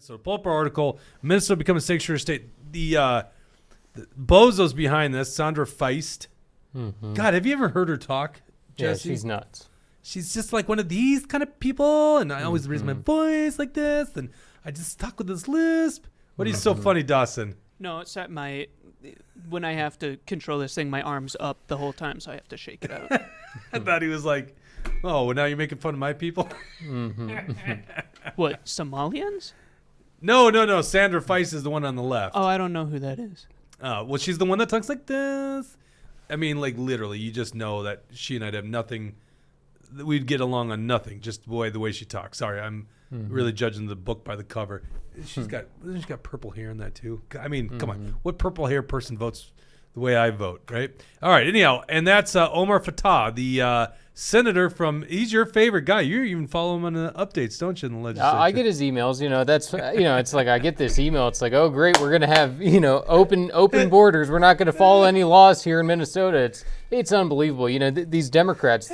So, Pulper article, Minnesota become a sanctuary state. The bozos behind this, Sandra Feist. Mm-hmm. God, have you ever heard her talk, Jesse? Yeah, she's nuts. She's just like one of these kind of people, and I always raise my voice like this, and I just talk with this lisp. What are you so funny, Dawson? No, it's at when I have to control this thing, my arm's up the whole time, so I have to shake it out. I thought he was like, oh, well, now you're making fun of my people? What, Somalians? No. Sandra Feist is the one on the left. Oh, I don't know who that is. Well, she's the one that talks like this. I mean, like, literally, you just know that she and I'd have nothing. We'd get along on nothing, just the way she talks. Sorry, I'm really judging the book by the cover. She's got purple hair in that, too. I mean, come on. What purple hair person votes the way I vote, right? All right, anyhow, and that's Omar Fattah, the senator from, he's your favorite guy. You even follow him on the updates, don't you, in the legislature? I get his emails. That's, it's like I get this email. It's like, oh, great, we're going to have, open borders. We're not going to follow any laws here in Minnesota. It's unbelievable. These Democrats,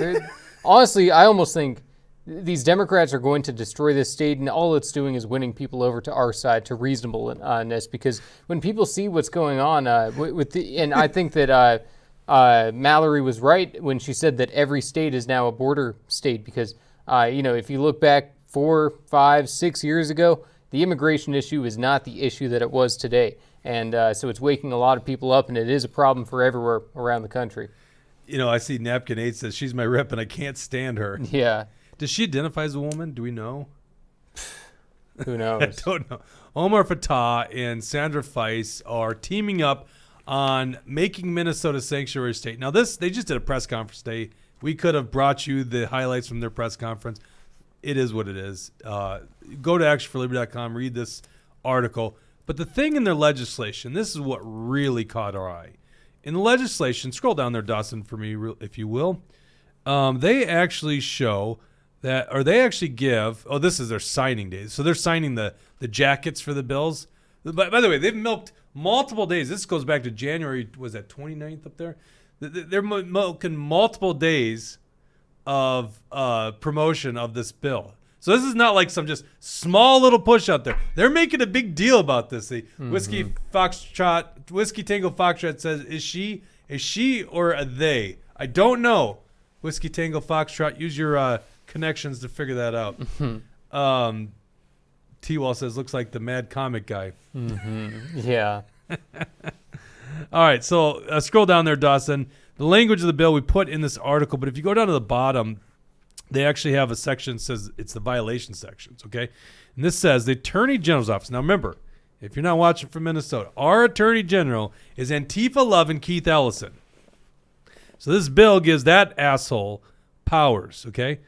honestly, I almost think these Democrats are going to destroy this state, and all it's doing is winning people over to our side, to reasonableness, because when people see what's going on and I think that Mallory was right when she said that every state is now a border state, because, if you look back 4, 5, 6 years ago, the immigration issue is not the issue that it was today. And so it's waking a lot of people up, and it is a problem for everywhere around the country. I see Napkin 8 says, she's my rep and I can't stand her. Yeah. Does she identify as a woman? Do we know? Who knows? I don't know. Omar Fattah and Sandra Feist are teaming up on making Minnesota a sanctuary state. Now, they just did a press conference today. We could have brought you the highlights from their press conference. It is what it is. Go to actionforliberty.com, read this article. But the thing in their legislation, this is what really caught our eye. In the legislation, scroll down there, Dawson, for me, if you will. They actually show that, or they actually give, this is their signing days. So they're signing the jackets for the bills. By the way, they've milked multiple days. This goes back to January, was that 29th up there? They're milking multiple days of promotion of this bill. So this is not like some just small little push out there. They're making a big deal about this. The Whiskey Tango Foxtrot says, is she or a they? I don't know. Whiskey Tango Foxtrot, use your connections to figure that out. T-Wall says, looks like the mad comic guy. Yeah. All right, so scroll down there, Dawson. The language of the bill we put in this article, but if you go down to the bottom, they actually have a section that says it's the violation sections, okay? And this says the Attorney General's office. Now remember, if you're not watching from Minnesota, our Attorney General is Antifa-loving Keith Ellison. So this bill gives that asshole powers, okay?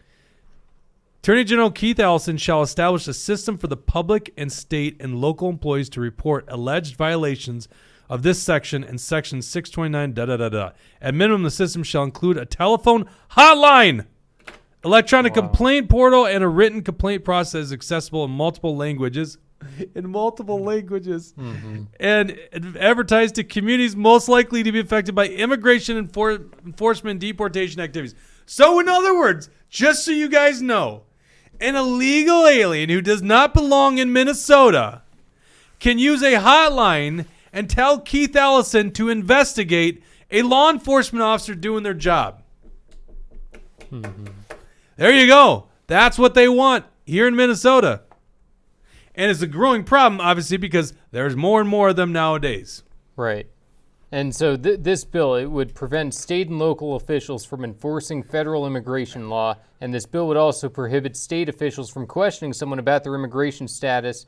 Attorney General Keith Ellison shall establish a system for the public and state and local employees to report alleged violations of this section and section 629, At minimum, the system shall include a telephone hotline, electronic complaint portal, and a written complaint process accessible in multiple languages. And advertised to communities most likely to be affected by immigration enforcement and deportation activities. So in other words, just so you guys know, an illegal alien who does not belong in Minnesota can use a hotline and tell Keith Ellison to investigate a law enforcement officer doing their job. There you go. That's what they want here in Minnesota. And it's a growing problem, obviously, because there's more and more of them nowadays. Right. And so this bill, it would prevent state and local officials from enforcing federal immigration law, and this bill would also prohibit state officials from questioning someone about their immigration status,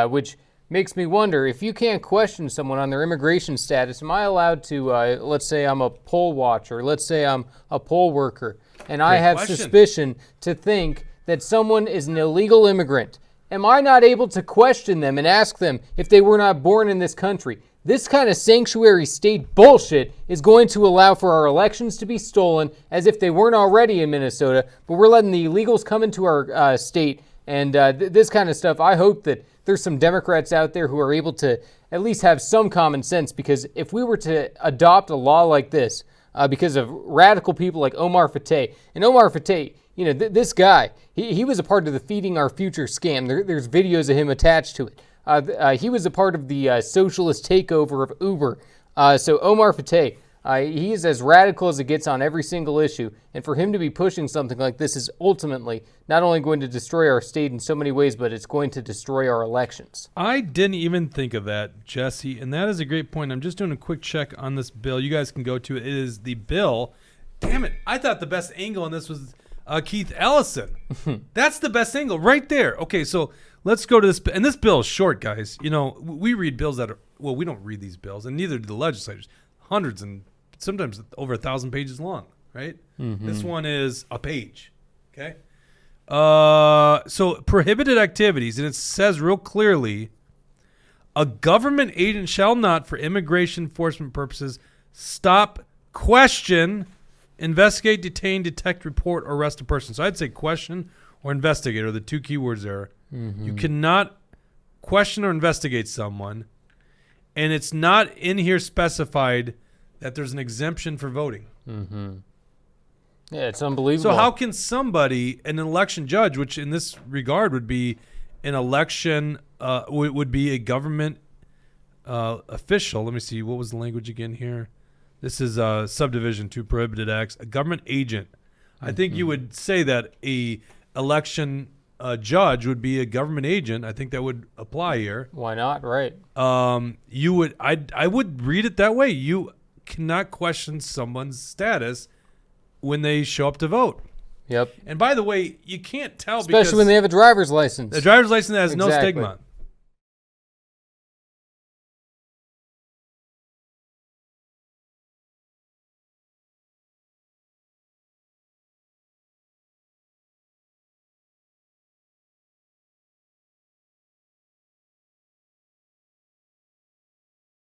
which makes me wonder, if you can't question someone on their immigration status, am I allowed to, let's say I'm a poll watcher, let's say I'm a poll worker, and I have suspicion to think that someone is an illegal immigrant. Am I not able to question them and ask them if they were not born in this country? This kind of sanctuary state bullshit is going to allow for our elections to be stolen as if they weren't already in Minnesota, but we're letting the illegals come into our state, and this kind of stuff. I hope that there's some Democrats out there who are able to at least have some common sense, because if we were to adopt a law like this because of radical people like Omar Fattah, and Omar Fattah, This guy, he was a part of the Feeding Our Future scam. There's videos of him attached to it. He was a part of the socialist takeover of Uber. So Omar Fateh, he is as radical as it gets on every single issue. And for him to be pushing something like this is ultimately not only going to destroy our state in so many ways, but it's going to destroy our elections. I didn't even think of that, Jesse, and that is a great point. I'm just doing a quick check on this bill. You guys can go to it. It is the bill. Damn it. I thought the best angle on this was Keith Ellison. That's the best angle right there. Okay, so let's go to this. And this bill is short, guys. We read bills that are, well, we don't read these bills, and neither do the legislators. Hundreds and sometimes over 1,000 pages long, right? This one is a page. Okay. So prohibited activities, and it says real clearly, a government agent shall not, for immigration enforcement purposes, stop, question, investigate, detain, detect, report, or arrest a person. So I'd say question or investigate are the two key words there. You cannot question or investigate someone, and it's not in here specified that there's an exemption for voting. Yeah, it's unbelievable. So how can somebody, an election judge, which in this regard would be an election, would be a government official. Let me see. What was the language again here? This is subdivision 2 prohibited acts. A government agent. I think you would say that a election judge would be a government agent. I think that would apply here. Why not? Right. You would. I would read it that way. You cannot question someone's status when they show up to vote. Yep. And by the way, you can't tell especially when they have a driver's license. The driver's license has no Exactly. stigma.